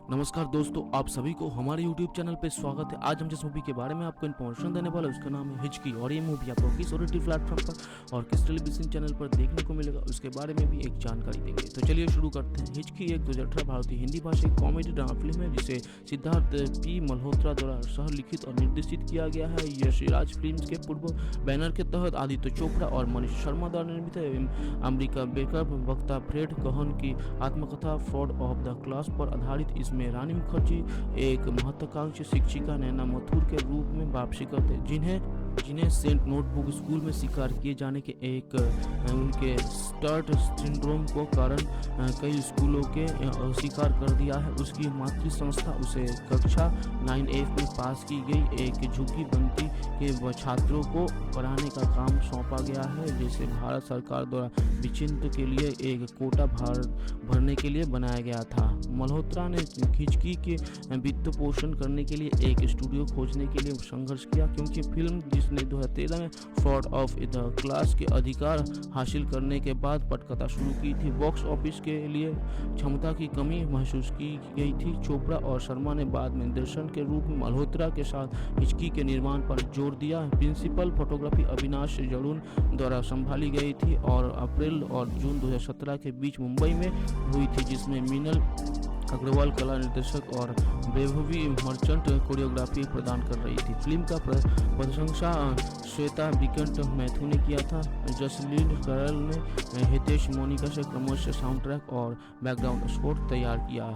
नमस्कार दोस्तों, आप सभी को हमारे YouTube चैनल पे स्वागत है। आज हम जिस मूवी के बारे में आपको इन्फॉर्मेशन देने वाले उसका नाम है हिचकी और ये मूवी आपको किस OTT प्लेटफॉर्म पर और किस टेलीविजन चैनल पर देखने को मिलेगा उसके बारे में भी एक जानकारी देंगे। तो चलिए शुरू करते हैं। हिचकी एक 2018 भारतीय हिंदी भाषा कॉमेडी ड्रामा फिल्म है जिसे सिद्धार्थ पी मल्होत्रा द्वारा सह लिखित और निर्देशित किया गया है। यश राज फिल्म्स के पूर्व बैनर के तहत आदित्य चोपड़ा और मनीष शर्मा द्वारा निर्मित है। अमेरिका बेकर वक्ता फ्रेड कहन की आत्मकथा फ्रॉड ऑफ द क्लास पर आधारित इसमें रानी मुखर्जी एक महत्वाकांक्षी शिक्षिका नैना मथुर के रूप में वापसी करते जिन्हें सेंट नोटबुक स्कूल में शिकार किए जाने के एक उनके स्टर्ट सिंड्रोम को कारण कई स्कूलों के शिकार कर दिया है। उसकी मातृ संस्था उसे कक्षा 9F में पास की गई एक झुग्गी बनती के छात्रों को पढ़ाने का काम सौंपा गया है, जिसे भारत सरकार द्वारा विचित्र के लिए एक कोटा भरने के लिए बनाया गया था। मल्होत्रा ने हिचकी के वित्त पोषण करने के लिए एक स्टूडियो खोजने के लिए संघर्ष किया, क्योंकि फिल्म जिसने 2013 में फ्रॉड ऑफ द क्लास के अधिकार हासिल करने के बाद पटकथा शुरू की थी, बॉक्स ऑफिस के लिए क्षमता की कमी महसूस की गई थी। चोपड़ा और शर्मा ने बाद में निर्देशन के रूप में मल्होत्रा के साथ हिचकी के निर्माण पर जोर दिया। प्रिंसिपल फोटोग्राफी अविनाश जड़ून द्वारा संभाली गई थी और अप्रैल और जून 2017 के बीच मुंबई में हुई थी, जिसमें मीनल अग्रवाल कला निर्देशक और वैभवी मर्चेंट कोरियोग्राफी प्रदान कर रही थी। फिल्म का प्रशंसा श्वेता विकंठ मैथ्यू ने किया था। जसलीन करल ने हितेश मोनिका से क्रमशः साउंड ट्रैक और बैकग्राउंड स्कोर तैयार किया।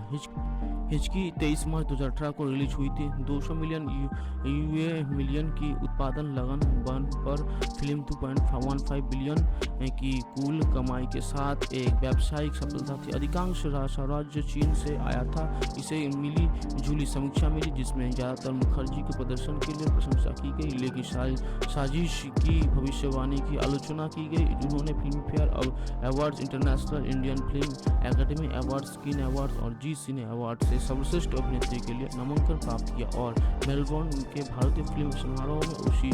हिचकी 23 मार्च 2018 को रिलीज हुई थी। 200 मिलियन की उत्पादन लगन पर फिल्म 2.15 बिलियन की कुल कमाई के साथ एक व्यावसायिक सफलता थी। अधिकांश राज्य चीन से आया था। इसे मिली जुली समीक्षा मिली, जिसमें ज़्यादातर मुखर्जी के प्रदर्शन के लिए प्रशंसा की गई, लेकिन साजिश की भविष्यवाणी की आलोचना की गई। जिन्होंने film fair awards, international Indian film academy award, screen awards और जी सिने अवार्ड से सर्वश्रेष्ठ अभिनेत्री के लिए नामांकन प्राप्त किया और मेलबोर्न के भारतीय फिल्म समारोह में उसी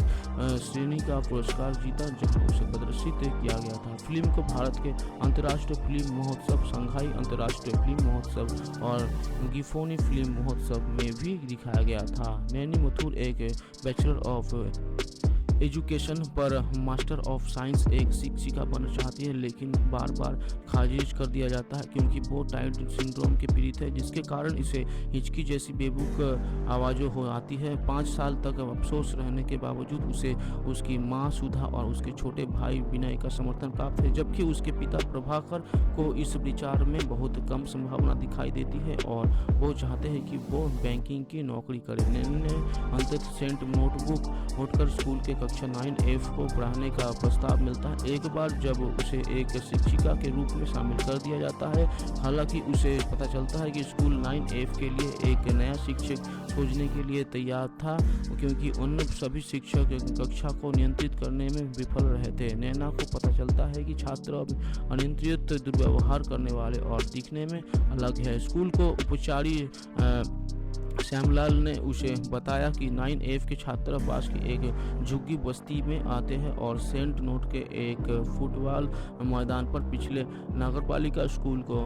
श्रेणी का पुरस्कार जीता जहां उसे प्रदर्शित किया गया था। फिल्म को भारत के अंतर्राष्ट्रीय फिल्म महोत्सव, शंघाई अंतर्राष्ट्रीय फिल्म महोत्सव और गिफोनी फिल्म महोत्सव में भी दिखाया गया था। नैनी मथुर एक बैचलर ऑफ एजुकेशन पर मास्टर ऑफ साइंस एक शिक्षिका बनना चाहती है, लेकिन बार बार खारिज कर दिया जाता है क्योंकि वो टाइड सिंड्रोम के पीड़ित है, जिसके कारण इसे हिचकी जैसी बेबूक आवाज़ों हो आती है। 5 साल तक अफसोस रहने के बावजूद उसे उसकी माँ सुधा और उसके छोटे भाई विनय का समर्थन प्राप्त है, जबकि उसके पिता प्रभाकर को इस विचार में बहुत कम संभावना दिखाई देती है और वो चाहते हैं कि वो बैंकिंग की नौकरी करे। नैनी अंततः सेंट नोटबुक होटकर स्कूल के कक्षा 9F को पढ़ाने का प्रस्ताव मिलता है, एक बार जब उसे एक शिक्षिका के रूप में शामिल कर दिया जाता है। हालांकि उसे पता चलता है कि स्कूल 9F के लिए एक नया शिक्षक खोजने के लिए तैयार था, क्योंकि उन सभी शिक्षक कक्षा को नियंत्रित करने में विफल रहे थे। नैना को पता चलता है कि छात्र अनियंत्रित दुर्व्यवहार करने वाले और दिखने में अलग है। स्कूल को उपचारी श्यामलाल ने उसे बताया कि 9F के छात्रावास की एक झुग्गी बस्ती में आते हैं और सेंट नोट के एक फुटबॉल मैदान पर पिछले नगरपालिका स्कूल को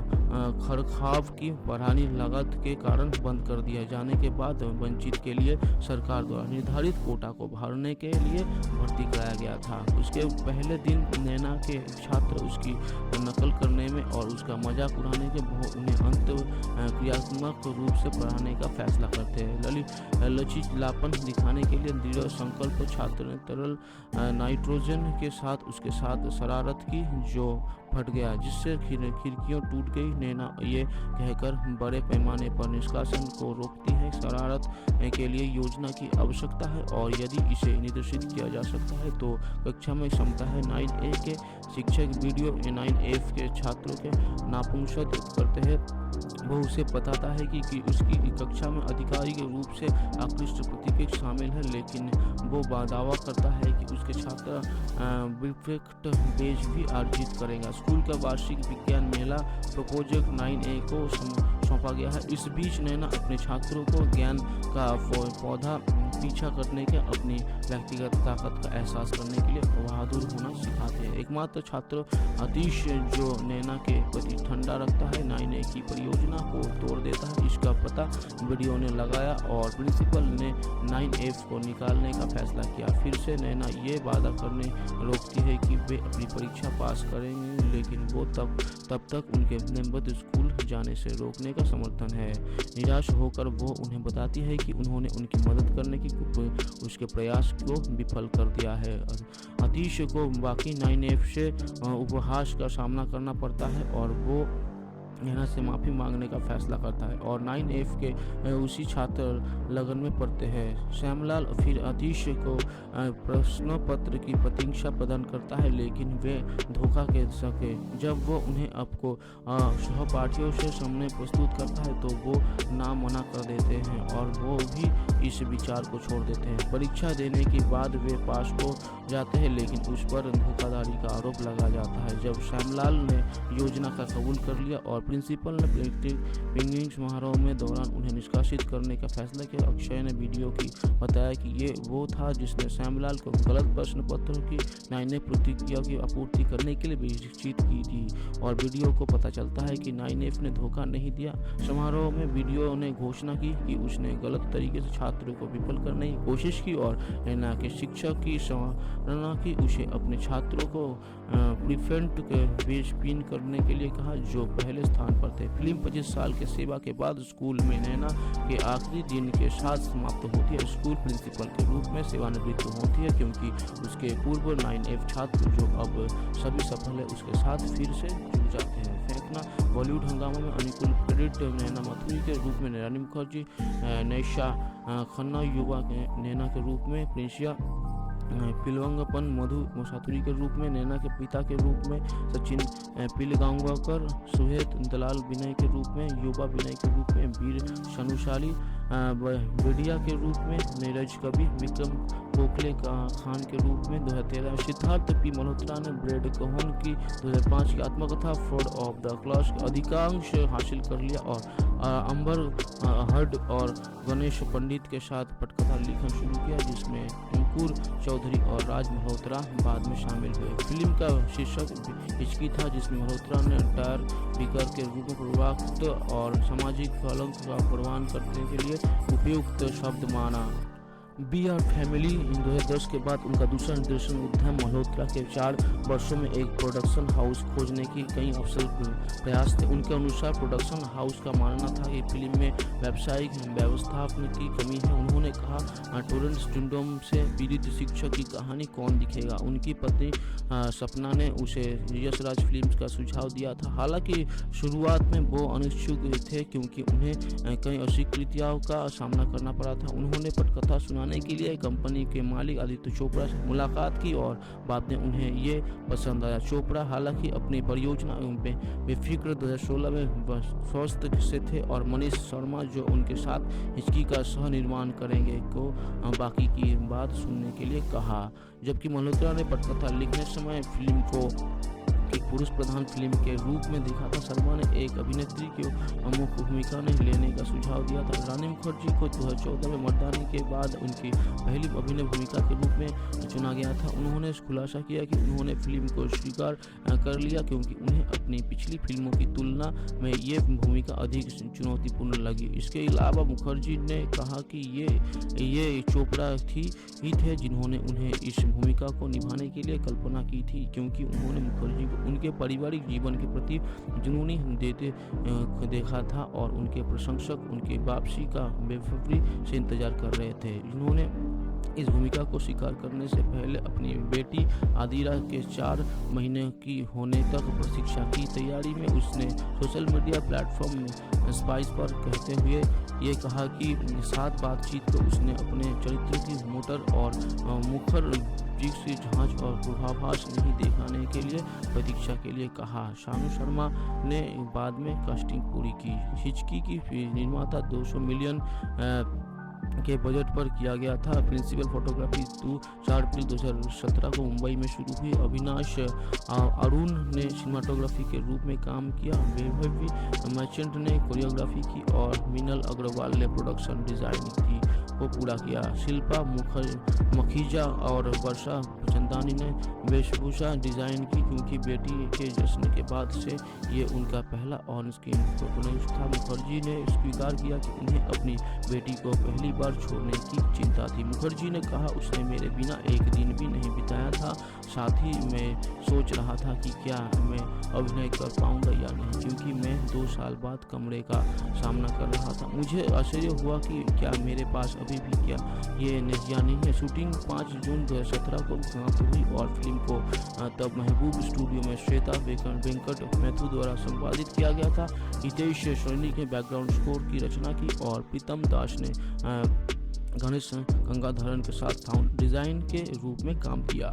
खरखाव की बढ़ानी लागत के कारण बंद कर दिया जाने के बाद वंचित के लिए सरकार द्वारा निर्धारित कोटा को भरने के लिए भर्ती कराया गया था। उसके पहले दिन नैना के छात्र उसकी नकल करने में और उसका मजाक उड़ाने के उन्हें अंत क्रियात्मक रूप से पढ़ाने का फैसला करते हैं। लचीलापन दिखाने के लिए दृढ़ संकल्प छात्र ने तरल नाइट्रोजन के साथ उसके साथ शरारत की, जो फट गया, जिससे खिड़कियां टूट गई। नैना ये कहकर बड़े पैमाने पर निष्कासन को रोकती है। शरारत के लिए योजना की आवश्यकता है और यदि इसे निर्देशित किया जा सकता है तो कक्षा में क्षमता है। 9A के शिक्षक वीडियो 9F के छात्रों के नापुंसक करते हैं। वो उसे बताता है कि उसकी कक्षा में अधिकारी के रूप से आकृष्ट प्रतीक शामिल है, लेकिन वो दावा करता है कि उसके छात्र विफेक्ट बेज भी अर्जित करेगा। स्कूल का वार्षिक विज्ञान मेला प्रोजेक्ट 9A को सौंपा गया है। इस बीच नैना अपने छात्रों को ज्ञान का पौधा पीछा करने के अपनी व्यक्तिगत ताकत का एहसास करने के लिए बहादुर होना सिखाते हैं। एकमात्र छात्र आतिश जो नैना के प्रति ठंडा रखता है 9A की परियोजना को तोड़ देता है। इसका पता वीडियो ने लगाया और प्रिंसिपल ने 9F को निकालने का फैसला किया। फिर से नैना ये वादा करने रोकती है कि वे अपनी परीक्षा पास करेंगे, लेकिन वो तब तक उनके नंबर स्कूल जाने से रोकने का समर्थन है। निराश होकर वो उन्हें बताती है कि उन्होंने उनकी मदद करने की उसके प्रयास को विफल कर दिया है। आतिश को बाकी 9F से उपहास का सामना करना पड़ता है और वो नैना से माफ़ी मांगने का फैसला करता है और 9F के उसी छात्र लगन में पढ़ते हैं। श्यामलाल फिर आतिश को प्रश्न पत्र की प्रतीक्षा प्रदान करता है, लेकिन वे धोखा दे सके। जब वो उन्हें आपको सहपाठियों से सामने प्रस्तुत करता है तो वो ना मना कर देते हैं और वो भी इस विचार को छोड़ देते हैं। परीक्षा देने के बाद वे पास हो जाते हैं, लेकिन उस पर धोखाधड़ी का आरोप लगा जाता है। जब श्यामलाल ने योजना का कबूल कर लिया और प्रिंसिपल ने पिंगिंग समारोह में दौरान उन्हें निष्कासित करने का फैसला किया, अक्षय ने वीडियो की बताया कि ये वो था जिसने श्यामलाल को गलत प्रश्न पत्रों की 9F प्रतिक्रिया की आपूर्ति करने के लिए विवेचित की थी और वीडियो को पता चलता है कि 9F ने धोखा नहीं दिया। समारोह में वीडियो ने घोषणा की कि उसने गलत तरीके से छात्रों को विफल करने की कोशिश की और नैना के शिक्षक की सराहना की। उसे अपने छात्रों को प्रिफेंट के पेश पिन करने के लिए कहा जो पहले स्थान पर थे। फिल्म 25 साल के सेवा के बाद स्कूल में नैना के आखिरी दिन के साथ समाप्त होती है। स्कूल प्रिंसिपल के रूप में सेवानिवृत्त होती है क्योंकि उसके पूर्व 9F छात्र जो अब सभी सफल है उसके साथ फिर से जुड़ जाते हैं। फेंकना बॉलीवुड हंगामा में अनुकूल क्रेडिट नैना माथुरी के रूप में रानी मुखर्जी, नैशा खन्ना युवा के नैना के रूप में प्रिंसिया पिलवंगपन, मधु मुसातुरी के रूप में नैना के पिता के रूप में सचिन पिलगांवकर, सुहेत दलाल विनय के रूप में, युवा विनय के रूप में वीर शनुशाली, बेडिया के रूप में नीरज कवि, विक्रम गोखले खान के रूप में 2013, सिद्धार्थ पी मल्होत्रा ने ब्रेड कोहन की 2005 की आत्मकथा फ्रॉड ऑफ द क्लास अधिकांश हासिल कर लिया और अंबर हर्ड और गणेश पंडित के साथ पटकथा लिखना शुरू किया, जिसमें अंकुर चौधरी और राज मल्होत्रा बाद में शामिल हुए। फिल्म का शीर्षक हिचकी था, जिसमें मल्होत्रा ने टायर बिकर के रूप में प्रवक्त और सामाजिक कलंक का प्रवान करने के लिए उपयुक्त शब्द माना। बी आर फैमिली 2010 के बाद उनका दूसरा निर्देशन उद्यम। मल्होत्रा के 4 वर्षों में एक प्रोडक्शन हाउस खोजने की कई अवसर प्रयास थे। उनके अनुसार प्रोडक्शन हाउस का मानना था कि फिल्म में व्यावसायिक व्यवस्थापन की कमी है। उन्होंने कहा टोरेंट सिंड्रोम से पीड़ित शिक्षक की कहानी कौन लिखेगा। उनकी पत्नी सपना ने उसे यशराज फिल्म्स का सुझाव दिया था। हालांकि शुरुआत में वो अनिच्छुक थे क्योंकि उन्हें कई अस्वीकृतियों का सामना करना पड़ा था। उन्होंने पटकथा सुनाने के लिए कंपनी के मालिक आदित्य चोपड़ा से मुलाकात की और बाद में उन्हें ये पसंद आया। चोपड़ा हालांकि अपनी परियोजना बेफिक्र 2016 में स्वस्थ से थे और मनीष शर्मा जो उनके साथ हिचकी का सह निर्माण करेंगे को बाकी की बात सुनने के लिए कहा। जबकि मल्होत्रा ने पटकथा लिखने समय फिल्म को एक पुरुष प्रधान फिल्म के रूप में देखा था। शर्मा ने एक अभिनेत्री की मुख्य भूमिका में लेने का सुझाव दिया था। रानी मुखर्जी को 2014 में मर्दानी के बाद उनकी पहली अभिनय भूमिका के रूप में चुना गया था। उन्होंने खुलासा किया कि उन्होंने फिल्म को स्वीकार कर लिया क्योंकि उन्हें अपनी पिछली फिल्मों की तुलना में ये भूमिका अधिक चुनौतीपूर्ण लगी। इसके अलावा मुखर्जी ने कहा कि ये चोपड़ा ही थे जिन्होंने उन्हें इस भूमिका को निभाने के लिए कल्पना की थी, क्योंकि उन्होंने मुखर्जी को उनके पारिवारिक जीवन के प्रति जुनूनी देखा था और उनके प्रशंसक उनकी वापसी का बेसब्री से इंतजार कर रहे थे। उन्होंने इस भूमिका को स्वीकार करने से पहले अपनी बेटी आदिरा के 4 महीने की होने तक प्रतीक्षा की तैयारी में उसने सोशल मीडिया प्लेटफॉर्म स्पाइस पर कहते हुए ये कहा कि साथ बातचीत को उसने अपने चरित्र की मोटर और मुखर की जांच और पूर्वाभास नहीं दिखाने के लिए प्रतीक्षा के लिए कहा। शानू शर्मा ने बाद में कास्टिंग पूरी की। हिचकी की निर्माता 200 मिलियन के बजट पर किया गया था। प्रिंसिपल फोटोग्राफी 4 अप्रैल 2017 को मुंबई में शुरू हुई। अविनाश अरुण ने सिनेमाटोग्राफी के रूप में काम किया। वैभवी मर्चेंट ने कोरियोग्राफी की और मीनल अग्रवाल ने प्रोडक्शन डिजाइन की। को पूरा किया। शिल्पा मखीजा और वर्षा चंदानी ने वेशभूषा डिज़ाइन की, क्योंकि बेटी के जश्न के बाद से ये उनका पहला ऑन स्क्रीन फोटोनिक्स था। मुखर्जी ने स्वीकार किया कि उन्हें अपनी बेटी को पहली बार छोड़ने की चिंता थी। मुखर्जी ने कहा, उसने मेरे बिना एक दिन भी नहीं बिताया था। साथ ही मैं सोच रहा था कि क्या मैं अभिनय कर पाऊंगा या नहीं, क्योंकि मैं 2 साल बाद कमरे का सामना कर रहा था। मुझे आश्चर्य हुआ कि क्या मेरे पास अभी भी क्या ये नज़िया नहीं है। शूटिंग 5 जून 2017 को समाप्त हुई और फिल्म को तब महबूब स्टूडियो में श्वेता वेंकट मैथु द्वारा संपादित किया गया था। हितेश सोनी ने बैकग्राउंड स्कोर की रचना की और प्रीतम दास ने गणेश गंगाधरन के साथ साउंड डिज़ाइन के रूप में काम किया।